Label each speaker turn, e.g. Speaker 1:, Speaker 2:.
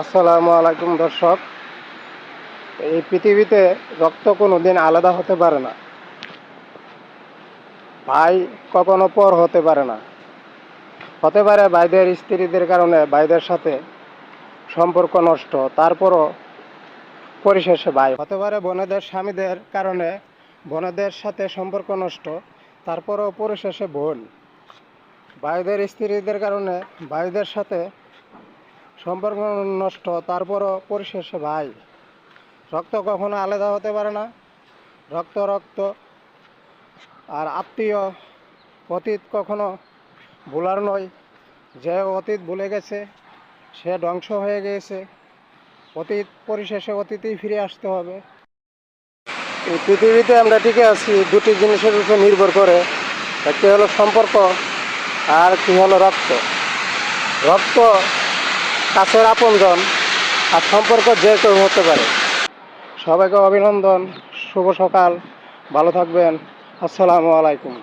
Speaker 1: আসসালামু আলাইকুম দর্শক। এই পৃথিবীতে রক্ত কোনো দিন আলাদা হতে পারে না। ভাই কখনো পর হতে পারে না। হতে পারে ভাইদের স্ত্রীদের কারণে ভাইদের সাথে সম্পর্ক নষ্ট, তারপরও পরিশেষে ভাই। হতে পারে বোনেদের স্বামীদের কারণে বোনেদের সাথে সম্পর্ক নষ্ট, তারপরও পরিশেষে বোন। ভাইদের স্ত্রীদের কারণে ভাইদের সাথে সম্পর্ক নষ্ট, তারপরও পরিশেষে ভাই। রক্ত কখনো আলাদা হতে পারে না। রক্ত রক্ত। আর আত্মীয় অতীত কখনো ভোলার নয়। যে অতীত ভুলে গেছে সে ধ্বংস হয়ে গিয়েছে। অতীত পরিশেষে অতীতেই ফিরে আসতে হবে। এই পৃথিবীতে আমরা টিকে আছি দুটি জিনিসের উপর নির্ভর করে। একটি হলো সম্পর্ক, আর কি হলো রক্ত। রক্ত কাছের আপনজন, আর সম্পর্ক যে কেউ হতে পারে। সবাইকে অভিনন্দন, শুভ সকাল, ভালো থাকবেন। আসসালামু আলাইকুম।